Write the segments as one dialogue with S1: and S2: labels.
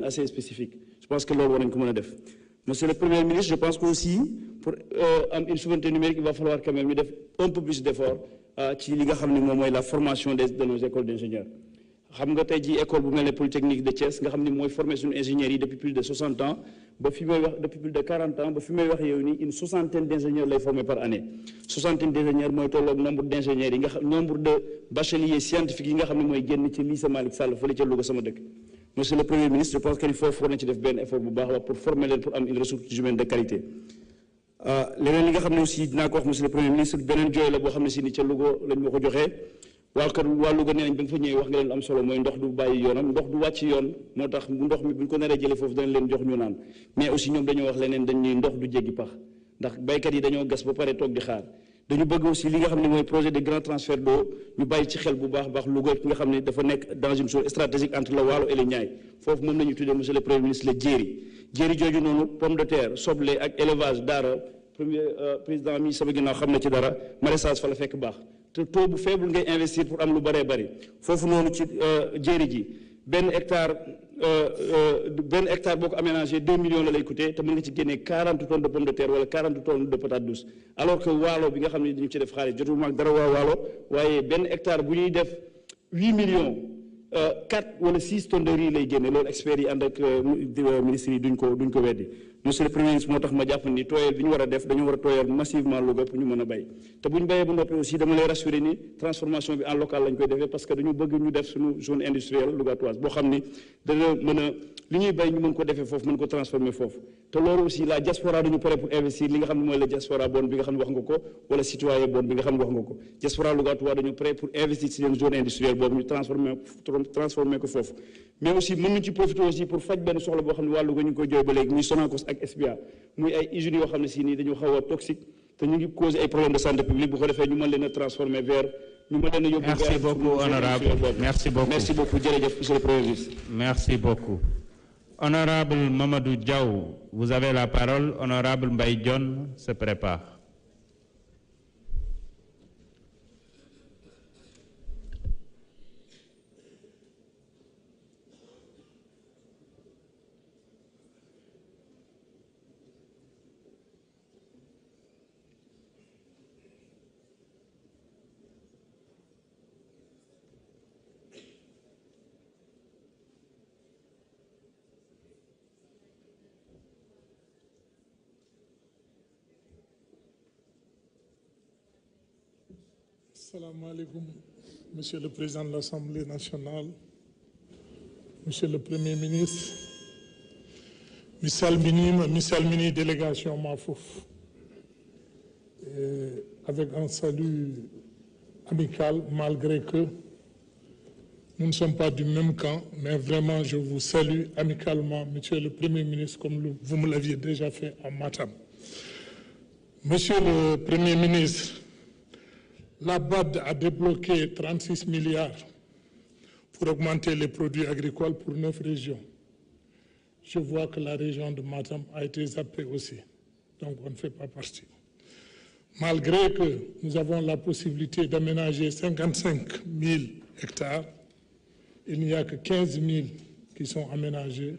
S1: assez spécifique. Je pense que loolu war nañu ko mën a def. Monsieur le Premier ministre, je pense que aussi pour am une souveraineté numérique, il va falloir quand même ñu def un peu plus d'effort ci li nga xam ne moom mooy la formation de nos écoles d'ingénieurs. xam nga tey jii école bu mel ne Polytechnique de Thiès nga xam ne mooy former suñu ingénieurs yi depuis plus de 60 ans ba fi may wax depuis plus de 40 ans ba fi may wax yow nii une soixantaine d'ingénieurs lay former par année. soixantaine d'ingénieurs mooy tolloog nombre d'ingénieurs yi nga xam nombre de bacheliers scientifiques yi nga xam ne mooy génn ci lycée Malick Sall fële ca Louga sama dëkk. Monsieur le Premier ministre, je pense que foofu war na ci def benn effort bu baax la pour former leen pour am une ressource humaine de qualité. leneen li nga xam ne aussi dinaa ko wax monsieur le Premier ministre beneen jooy la boo xam ne si ni ca Louga lañ ma ko joxee waa Louga nee nañ ba nga fa ñëwee wax nga leen am solo mooy ndox du bàyyi yoonam ndox du wàcc yoon moo tax ndox mi bu ñu ko naree jëlee foofu danañ leen jox ñu naan mais aussi ñoom dañoo wax leneen dañ ñuy ndox du jéggi pax ndax baykat yi dañoo gas ba pare toog di xaar dañu bëgg aussi li nga xam ne mooy projet de grand transfert d'eau ñu bàyyi ci xel bu baax baax Louga nga xam ne dafa nekk dans une zone stratégique entre le Waalo et le Niayes foofu moom la ñu tuddee monsieur le Premier ministre le jéeri jooju noonu pomme de terre soble ak élevage daara premier président mi sama ginnaaw xam na ci dara maraîchage fa la fekk baax te taux bu faible ngay investir pour am lu bëree bëri foofu noonu ci jéeri ji benn hectare boo ko aménagé 2 millions la lay coûter te mën nga ci génnee 40 tonnes de pomme de terre wala 40 tonnes de patate douce alors que waalo bi nga xam ne dañu ci def xaalis jotuma ak dara waa waalo waaye benn hectare bu ñuy def 8 millions 4 wala 6 tonnes de riz lay génne loolu experts yi ànd ak ministres yi duñ ko weddi monsieur le Premier ministre moo tax ma jàpp ni tooyal bi ñu war a def dañu war a tooyal massivement Louga pour ñu mën a bay te bu ñu bayee ba noppi aussi dama lay rassurer ni transformation bi en local lañ koy defee parce que dañu bëgg ñu def suñu zone industrielle lougatoise boo xam ni dana mën a li ñuy bay ñu mën ko defee foofu mën ko transformer foofu te loolu aussi la diaspora dañu pare pour investir li nga xam ne mooy la diaspora bonne bi nga xam ne wax nga ko wala citoyen bonne bi nga xam ne wax nga ko diaspora lougatoise dañu pare pour investir ci seen zone industrielle boobu ñu transformer ko foofu mais aussi mën nañu ci profiter aussi pour faj benn soxla boo xam ne waa Louga ñu ngi koy jooy ba léegi muy Sonacos ak SBA muy ay usines yoo xam ne si nii dañu xaw a toxique te ñu ngi causer ay problèmes de santé publique bu ko defee ñu mën leen a transformer vers ñu mën leen a yóbbu.
S2: Merci beaucoup honorable merci beaucoup
S1: jërëjëf monsieur le Premier ministre.
S2: Merci beaucoup honorable Mamadou Diaw vous avez la parole honorable Mbaye Dione se prépare.
S3: Assalamu alaikum, Monsieur le Président de l'Assemblée nationale, Monsieur le Premier ministre, mi salmini délégation Mafouf, avec un salut amical, malgré que nous ne sommes pas du même camp, mais vraiment je vous salue amicalement, Monsieur le Premier ministre, comme vous me l'aviez déjà fait à Matam. Monsieur le Premier ministre, la BAD a débloqué 36 milliards pour augmenter les produits agricoles pour 9 régions. Je vois que la région de Matam a été zappée aussi, donc on ne fait pas partie. Malgré que nous avons la possibilité d'aménager 55 000 hectares, il n'y a que 15 000 qui sont aménagés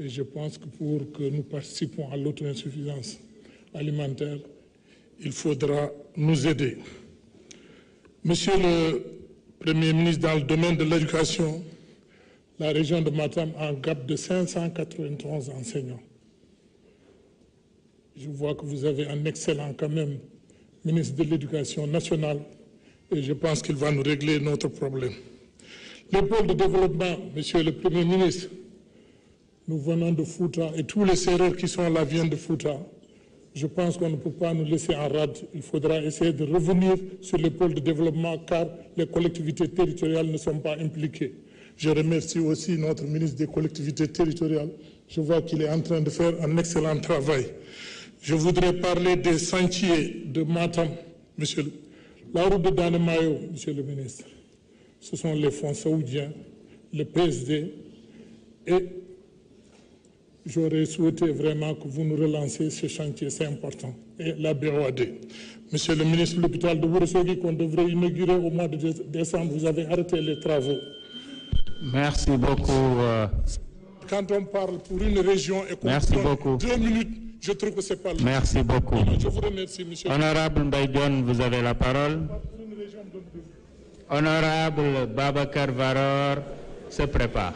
S3: et je pense que pour que nous participons à l'autosuffisance alimentaire, il faudra nous aider. Monsieur le Premier ministre, dans le domaine de l'éducation, la région de Matam a un gap de 593 enseignants. Je vois que vous avez un excellent quand même ministre de l'Éducation nationale et je pense qu'il va nous régler notre problème. Les pôles de développement, Monsieur le Premier ministre, nous venons de Fouta et tous les Sérères qui sont là viennent de Fouta. Je pense qu'on ne peut pas nous laisser en rade. Il faudra essayer de revenir sur les pôles de développement car les collectivités territoriales ne sont pas impliquées. Je remercie aussi notre ministre des collectivités territoriales. Je vois qu'il est en train de faire un excellent travail. Je voudrais parler des sentiers de Matam, monsieur. La route de Danemayo, monsieur le ministre, ce sont les fonds saoudiens, le PSD et j'aurais souhaité vraiment que vous nous relanciez ce chantier, c'est important. Et la BOAD. Monsieur le ministre, l'hôpital de Ourossogui qu'on devrait inaugurer au mois de décembre, vous avez arrêté les travaux.
S2: Merci beaucoup.
S3: Quand on parle pour une région et qu'on
S2: Merci beaucoup.
S3: 2 minutes, je trouve que c'est pas le...
S2: Merci beaucoup.
S3: Je vous remercie, monsieur.
S2: Honorable Mbaye Dione, vous avez la parole. Honorable Babacar Varor se prépare.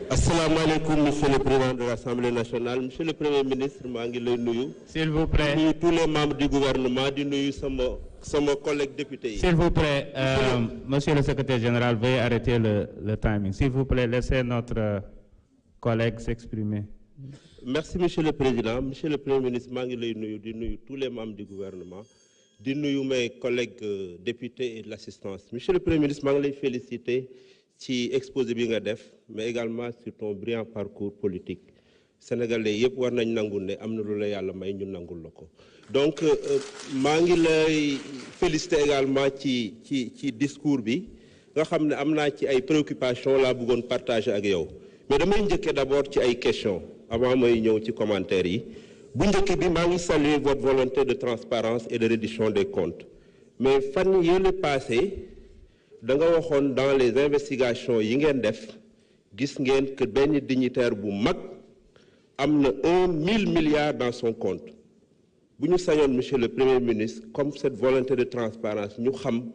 S4: Assalamu alaikum, monsieur le président de l'Assemblée nationale, monsieur le premier ministre, maa ngi lay nuyu.
S2: S'il vous plaît.
S4: Nuyu tous les membres du gouvernement, di nuyu sama collègue député yi.
S2: S'il vous plaît, monsieur le secrétaire général, veuillez arrêter le timing. S'il vous plaît, laissez notre collègue s'exprimer.
S4: Merci, monsieur le président. Monsieur le premier ministre, maa ngi lay nuyu di nuyu tous les membres du gouvernement, di nuyu mes collègues députés et de l'assistance. Monsieur le premier ministre, maa ngi lay féliciter ci exposé bi nga def, mais également sur ton brillant parcours politique. Sénégalais yëpp war nañ nangul ne am na lu la yàlla may ñu nangul la ko. Donc maa ngi lay féliciter également ci discours bi nga xam ne am naa ci ay préoccupations laa bëggoon partager ak yow. Mais damay njëkkee d'abord ci ay questions avant may ñëw ci commentaires yi. Bu njëkk bi maa ngi saluer votre volonté de transparence et de reddition des comptes. Mais fan yële passé da nga waxoon dans les investigations yi ngeen def gis ngeen que benn dignitaire bu mag am na 1000 milliards dans son compte. Bu ñu sañoon monsieur le premier ministre comme cette volonté de transparence ñu xam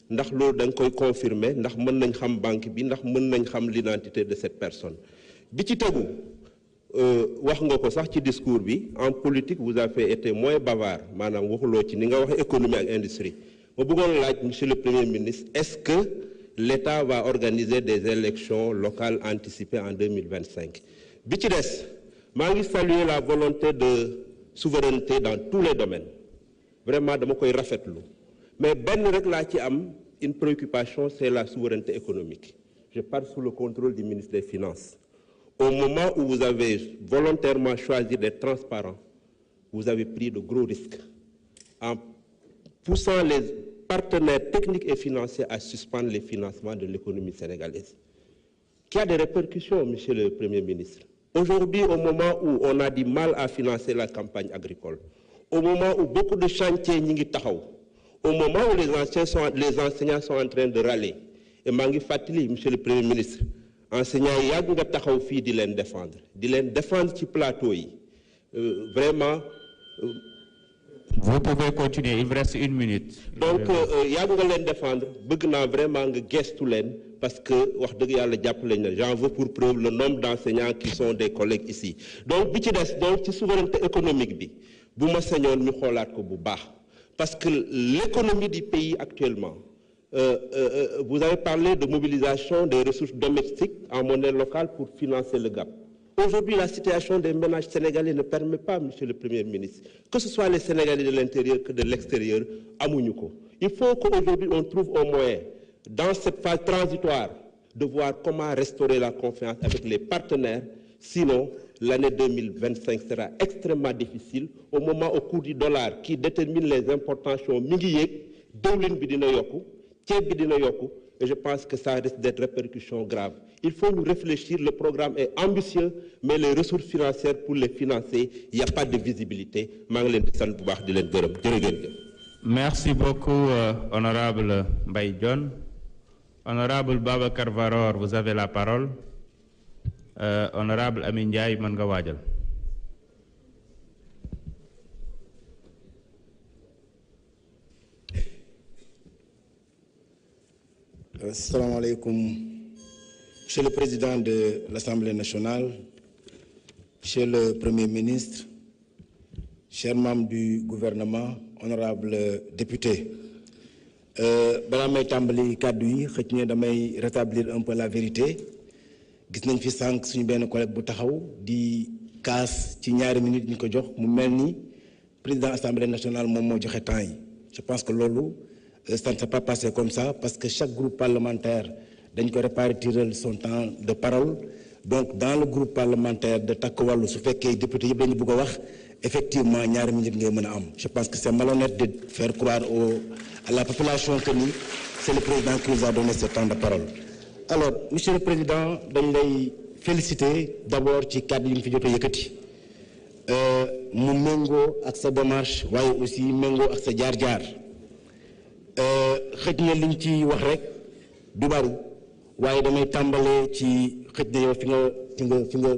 S4: ndax loolu da nga koy confirmer ndax mën nañ xam banque bi ndax mën nañ xam l'identité de cette personne. Bi ci tegu wax nga ko sax ci discours bi en politique vous avez été moins bavard maanaam waxuloo ci ni nga wax économie ak industrie. Ma bëggoon laaj monsieur le premier ministre est-ce que l'État va organiser des élections locales anticipées en 2025? Bi ci des maa ngi saluer la volonté de souveraineté dans tous les domaines vraiment dama koy rafetlu mais benn rek laa ci am une préoccupation, c'est la souveraineté économique. Je parle sous le contrôle du ministre des Finances. Au moment où vous avez volontairement choisi d'être transparent, vous avez pris de gros risques en poussant les partenaires techniques et financiers à suspendre les financements de l'économie sénégalaise. Qui a des répercussions, monsieur le Premier ministre. Aujourd'hui, au moment où on a du mal à financer la campagne agricole, au moment où beaucoup de chantiers ñi ngi taxaw, au moment où les enseignants sont en train de râler, et maa ngi fàttali, monsieur le Premier ministre, enseignants yi yàgg nga taxaw fii di leen défendre ci plateau yi. Vraiment.
S2: Vous pouvez continuer, il vous reste 1 minute.
S4: Donc, yàgg nga leen défendre, bëgg naa vraiment nga gestu leen parce que wax dëgg yàlla jàpp lañ na j'en veux pour preuve le nombre d'enseignants qui sont des collègues ici. Donc bi ci des donc ci souveraineté économique bi bu ma sañoon ñu xoolaat ko bu baax parce que l'économie du pays actuellement vous avez parlé de mobilisation des ressources domestiques en monnaie locale pour financer le gap. Aujourd'hui, la situation des ménages sénégalais ne permet pas, monsieur le Premier ministre, que ce soit les Sénégalais de l'intérieur que de l'extérieur, amuñu ko. Il faut qu'aujourd'hui on trouve un moyen, dans cette phase transitoire, de voir comment restaurer la confiance avec les partenaires. Sinon, l'année 2025 sera extrêmement difficile au moment au cours du dollar qui détermine les importations mi ngi yéeg, diwlin bi dina yokku, ceeb bi dina yokku, et je pense que ça risque d'être répercussions graves. Il faut nous réfléchir, le programme est ambitieux, mais les ressources financières pour les financer, il n'y a pas de visibilité. maa ngi leen di sant bu baax di leen gërëm jërëjëf.
S2: Merci beaucoup, honorable Mbaye Dione. Honorable Babacar Varor, vous avez la parole. Honorable Amin Ndiaye, mën nga waajal.
S5: Assalamu alaikum. Monsieur le Président de l'Assemblée nationale, Monsieur le Premier ministre, chers membres du gouvernement, honorables députés, balaa may tàmbali kàddu yi xëj na damay rétablir un peu la vérité. Gis nañ fi sànq suñu benn collègue bu taxaw di kaas ci ñaari minutes ñu ko jox mu mel ni président Assemblée nationale moom moo joxe temps yi. Je pense que loolu ça ne s'est pas passé comme ça parce que chaque groupe parlementaire dañ ko répartir son temps de parole. Donc dans le groupe parlementaire de Takku Wallu su fekkee député yëpp dañu bëgg a wax effectivement ñaari minutes ngay mën a am. Je pense que c'est malhonnête de faire croire à la population que ni c'est le président qui nous a donné ce temps de parole. Alors monsieur le président dañ lay féliciter d'abord ci kàddu yi nga fi jot a yëkkati mu méngoo ak sa démarche waaye aussi méngoo ak sa jaar-jaar xëj na liñ ci wax rek du bari waaye damay tàmbalee ci xëj na yow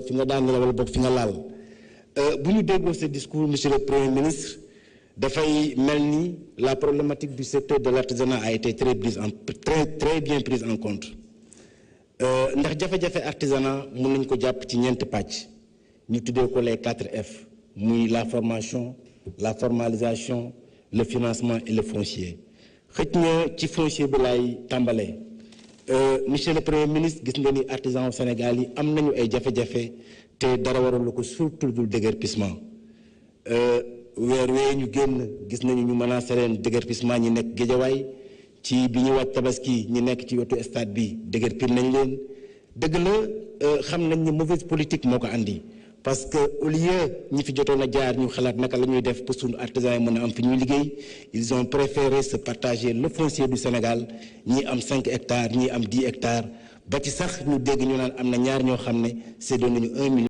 S5: fi nga daan la wala boog fi nga laal bu ñu déggoo ce discours monsieur le Premier ministre dafay mel ni la problématique du secteur de l'artisanat a été très bien prise en compte ndax jafe-jafe artisanat mën nañ ko jàpp ci ñeenti pàcc ñu tuddee ko les 4F muy la formation la formalisation le financement et le foncier xëj na ci foncier bi laay tàmbalee monsieur le Premier ministre gis nga ni artisan au Sénégal yi am nañu ay jafe-jafe te dara waral ko surtout dul déguerpissement weer wee ñu génn gis nañu ñu menacé leen déguerpissement ñi nekk Géejawaay ci bi ñu wàcc tabaski ñi nekk ci wetu stade bi déguerpir nañ leen dëgg la xam nañ ni mauvaise politique moo ko andi parce que au lieu ñi fi jotoon a jaar ñu xalaat naka la ñuy def pour suñu artisans yi mën a am fi ñuy liggéey ils ont préféré se partager le foncier du Sénégal ñii am 5 hectares ñii am 10 hectares ba ci sax ñu dégg ñu naan am na ñaar ñoo xam ne séddoo nañu 1 million